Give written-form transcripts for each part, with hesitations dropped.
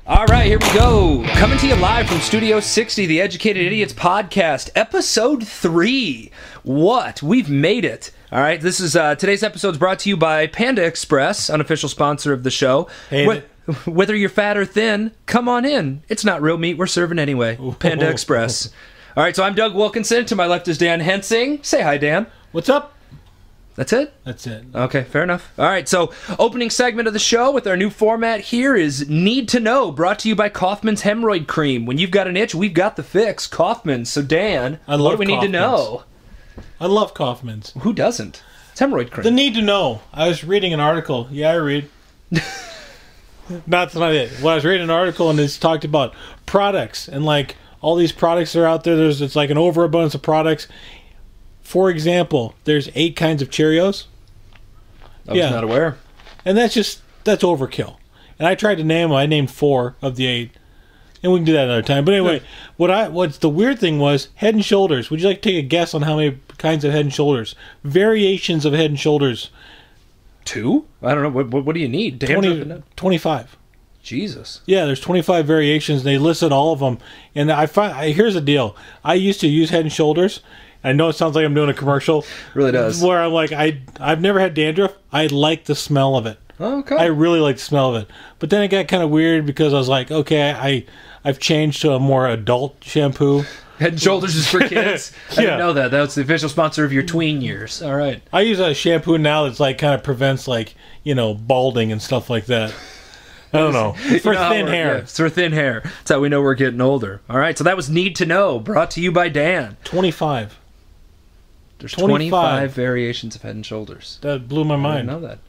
All right, here we go. Coming to you live from Studio 60, the Educated Idiots podcast, episode 3. What? We've made it. All right, this is today's episode is brought to you by Panda Express, unofficial sponsor of the show. Whether you're fat or thin, come on in. It's not real meat we're serving anyway. Panda Express. All right, so I'm Doug Wilkinson. To my left is Dan Hensing. Say hi, Dan. What's up? That's it? That's it. Okay, fair enough. All right, so opening segment of the show with our new format here is Need to Know, brought to you by Kaufman's Hemorrhoid Cream. When you've got an itch, we've got the fix. Kaufman's. So, Dan, what do we need to know? I love Kaufman's. Who doesn't? It's hemorrhoid cream. The need to know. I was reading an article. Yeah, I read. That's not it. Well, I was reading an article, and it's talked about products. And, like, all these products are out there. It's like an overabundance of products. For example, there's 8 kinds of Cheerios. I was not aware. And that's overkill. And I tried to name them. I named 4 of the 8. And we can do that another time. But anyway, what's the weird thing was Head and Shoulders. Would you like to take a guess on how many kinds of Head and Shoulders? Variations of Head and Shoulders. 2? I don't know. What do you need? 25. Jesus. Yeah, there's 25 variations. They listed all of them. And here's the deal. I used to use Head and Shoulders. I know it sounds like I'm doing a commercial. It really does. Where I'm like, I've never had dandruff. I like the smell of it. Okay. I really like the smell of it. But then it got kind of weird because I was like, okay, I've changed to a more adult shampoo. Head and Shoulders is for kids. I didn't know that. That's the official sponsor of your tween years. All right. I use a shampoo now that's like kind of prevents balding and stuff like that. I don't know. For thin hair. Yeah, it's for thin hair. That's how we know we're getting older. All right. So that was Need to Know, brought to you by Dan. 25. There's 25 variations of Head and Shoulders. That blew my mind. I didn't know that.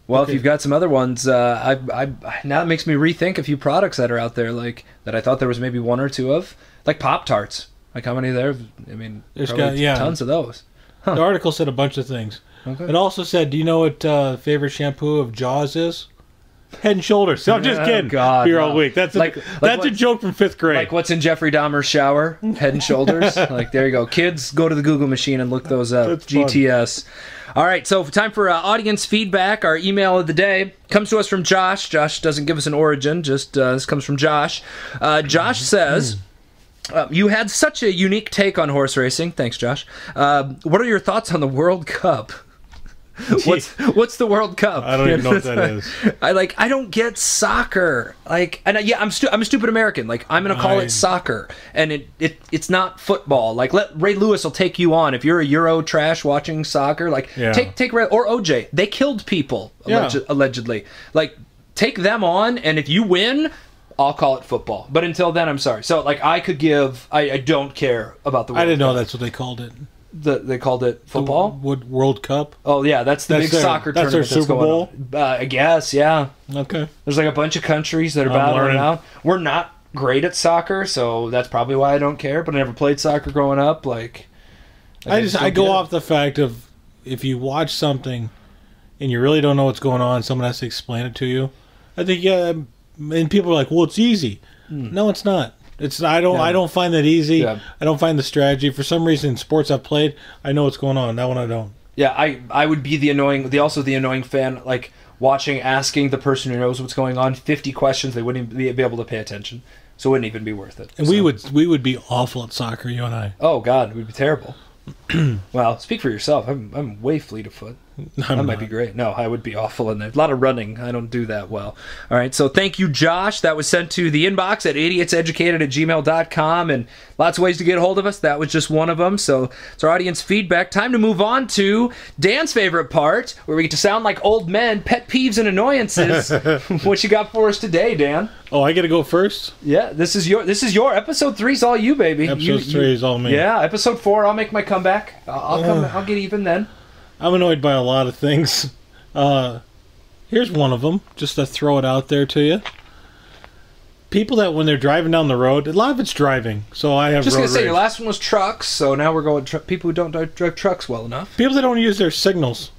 Well, okay. If you've got some other ones, now it makes me rethink a few products that are out there, like that I thought there was maybe 1 or 2 of, like Pop-Tarts. Like how many are there? I mean, there's tons of those. Huh. The article said a bunch of things. Okay. It also said, do you know what favorite shampoo of Jaws is? Head and Shoulders. No, I'm just kidding. God, here all week. That's a joke from 5th grade. Like what's in Jeffrey Dahmer's shower? Head and Shoulders. Like there you go. Kids, go to the Google machine and look those up. That's GTS. Fun. All right, so time for audience feedback. Our email of the day comes to us from Josh. Josh doesn't give us an origin. Just this comes from Josh. Josh says, you had such a unique take on horse racing. Thanks, Josh. What are your thoughts on the World Cup? What's the World Cup? I don't even know what that is. I don't get soccer. I'm a stupid American. Like I'm gonna call it soccer, and it's not football. Like Ray Lewis will take you on if you're a Euro trash watching soccer. Take Ray or OJ. They killed people allegedly. Like take them on, and if you win, I'll call it football. But until then, I'm sorry. So I don't care about the World Cup. I didn't know that's what they called it. They called it football? World Cup? Oh, yeah, that's the big soccer tournament that's their Super Bowl? I guess, yeah. Okay. There's like a bunch of countries that are battling out. We're not great at soccer, so that's probably why I don't care, but I never played soccer growing up. I go off the fact of if you watch something and you really don't know what's going on, someone has to explain it to you. I think, and people are like, well, it's easy. No, it's not. I don't find that easy. Yeah. I don't find the strategy. For some reason, in sports I've played, I know what's going on. That one I don't. Yeah, I would be the annoying fan, like asking the person who knows what's going on 50 questions. They wouldn't be able to pay attention, so it wouldn't even be worth it. And we would be awful at soccer, you and I. Oh God, we'd be terrible. Well, speak for yourself. I'm way fleet of foot. That might be great. No, I would be awful in there. A lot of running. I don't do that well. All right, so thank you, Josh. That was sent to the inbox at idiotseducated@gmail.com, and lots of ways to get a hold of us. That was just one of them. So it's our audience feedback. Time to move on to Dan's favorite part, where we get to sound like old men, pet peeves and annoyances. What you got for us today, Dan? Oh, I got to go first? Yeah, this is your episode 3's all you, baby. Episode 3 is all me. Yeah, episode 4, I'll make my comeback. I'll get even then. I'm annoyed by a lot of things. Here's one of them, just to throw it out there to you. People that when they're driving down the road, a lot of it's driving, so I have just road gonna say rage. your last one was trucks, so now we're going people who don't drive trucks well enough. People that don't use their signals.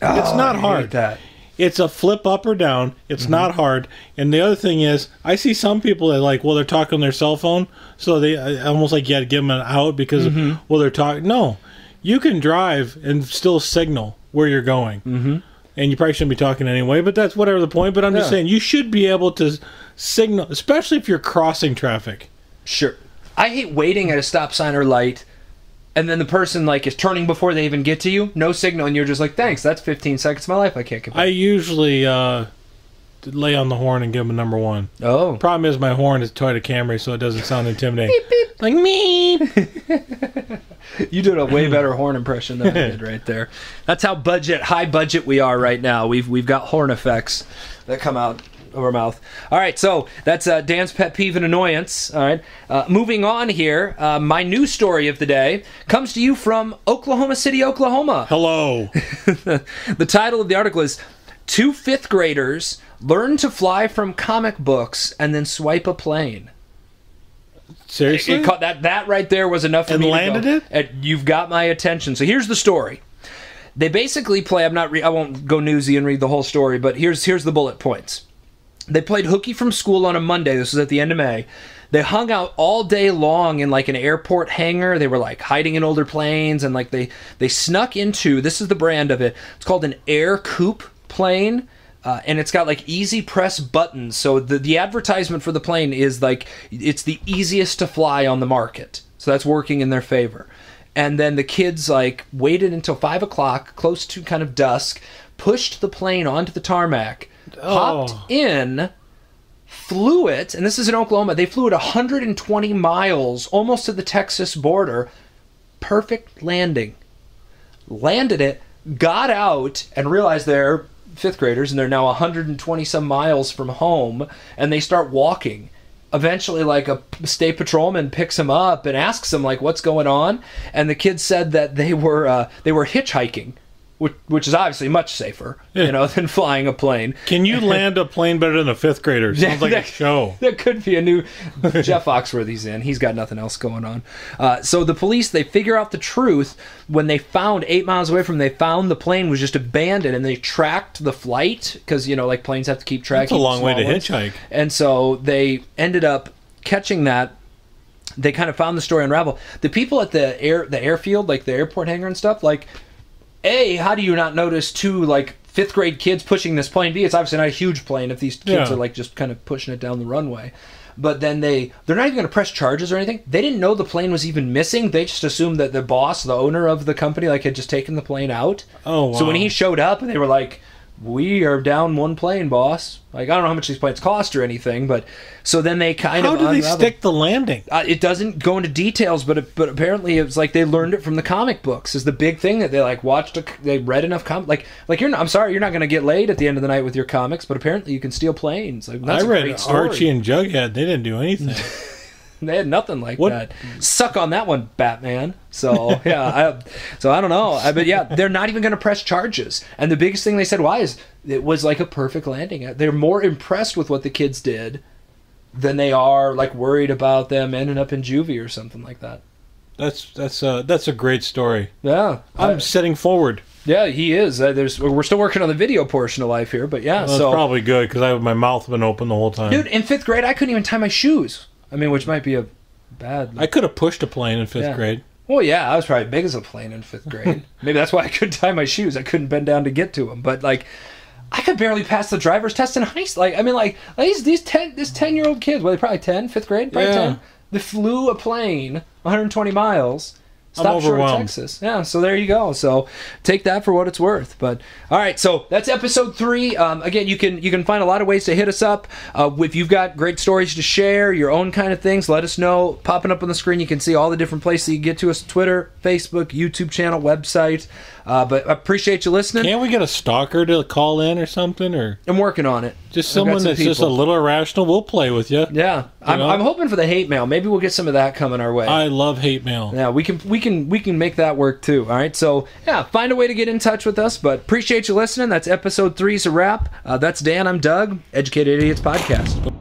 It's not hard. I hate that. It's a flip up or down. It's not hard. And the other thing is, I see some people that they're talking on their cell phone, so they almost like you got to give them an out because they're talking. No. You can drive and still signal where you're going. and you probably shouldn't be talking anyway, but that's whatever the point. But I'm just saying, you should be able to signal, especially if you're crossing traffic. Sure. I hate waiting at a stop sign or light, and then the person like is turning before they even get to you. No signal, and you're just like, thanks, that's 15 seconds of my life I can't get back. I usually lay on the horn and give them a number one. Oh. Problem is my horn is a Toyota Camry, so it doesn't sound intimidating. Beep, beep. Like, me. You did a way better horn impression than I did right there. That's how high budget we are right now. We've got horn effects that come out of our mouth. All right, so that's Dan's pet peeve and annoyance. All right, moving on here. My news story of the day comes to you from Oklahoma City, Oklahoma. Hello. The title of the article is 2 5th graders learn to fly from comic books and then swipe a plane. Seriously? That right there was enough for me to go. And landed it? You've got my attention. So here's the story. They basically play. I won't go newsy and read the whole story, but here's the bullet points. They played hooky from school on a Monday. This was at the end of May. They hung out all day long in like an airport hangar. They were like hiding in older planes, and like they snuck into. This is the brand of it. It's called an air coupe plane. And it's got like easy press buttons. So the advertisement for the plane is like it's the easiest to fly on the market. So that's working in their favor. And then the kids like waited until 5 o'clock, close to kind of dusk, pushed the plane onto the tarmac, hopped in, flew it, and this is in Oklahoma. They flew it 120 miles, almost to the Texas border. Perfect landing. Landed it, got out, and realized they're 5th graders, and they're now 120 some miles from home, and they start walking. Eventually, like a state patrolman picks them up and asks them like, "What's going on?" And the kids said that they were hitchhiking, which is obviously much safer, than flying a plane. Can you land a plane better than a 5th grader? Sounds like a show. That could be a new Jeff Foxworthy's in. He's got nothing else going on. So the police, they figure out the truth when they found 8 miles away from them, they found the plane was just abandoned, and they tracked the flight because, like planes have to keep track. That's a long way to hitchhike. And so they ended up catching that. They kind of found the story unravel. The people at the airfield, like the airport hangar and stuff, like, A, how do you not notice 2 like 5th grade kids pushing this plane? B, it's obviously not a huge plane if these kids are like just kind of pushing it down the runway. But then they're not even going to press charges or anything. They didn't know the plane was even missing. They just assumed that the boss, the owner of the company, like had just taken the plane out. Oh, wow. So when he showed up, they were like, "We are down 1 plane, boss." Like, I don't know how much these planes cost or anything, but so then they kind of how do they stick the landing? It doesn't go into details, but apparently it's like they learned it from the comic books. Is the big thing that they like watched. They read enough like I'm sorry, you're not going to get laid at the end of the night with your comics, but apparently you can steal planes. Like, that's I read Archie and Jughead. They didn't do anything. They had nothing like that. Suck on that one, Batman. So yeah, I don't know. But yeah, they're not even going to press charges. And the biggest thing they said, why, is it was like a perfect landing. They're more impressed with what the kids did than they are like worried about them ending up in juvie or something like that. That's a great story. Yeah, I'm setting forward. Yeah, he is. We're still working on the video portion of life here, but yeah. Well, that's probably good because my mouth been open the whole time. Dude, in 5th grade, I couldn't even tie my shoes. I mean, which might be a bad... I could have pushed a plane in 5th grade. Well, yeah, I was probably big as a plane in 5th grade. Maybe that's why I couldn't tie my shoes. I couldn't bend down to get to them. But, like, I could barely pass the driver's test in high school. Like, I mean, like this 10-year-old kids, well, they probably 10, 5th grade? Probably 10. They flew a plane 120 miles... Stop short of Texas. Yeah, so there you go. So take that for what it's worth. But all right, so that's episode 3. Again, you can find a lot of ways to hit us up. If you've got great stories to share, your own kind of things, let us know. Popping up on the screen, you can see all the different places you can get to us: Twitter, Facebook, YouTube channel, website. But I appreciate you listening. Can't we get a stalker to call in or something? Or I'm working on it. Just someone that's just a little irrational. We'll play with you. Yeah, I'm hoping for the hate mail. Maybe we'll get some of that coming our way. I love hate mail. Yeah, we can make that work too. All right, so yeah, find a way to get in touch with us. But appreciate you listening. That's episode 3's a wrap. That's Dan. I'm Doug. Educated Idiots Podcast.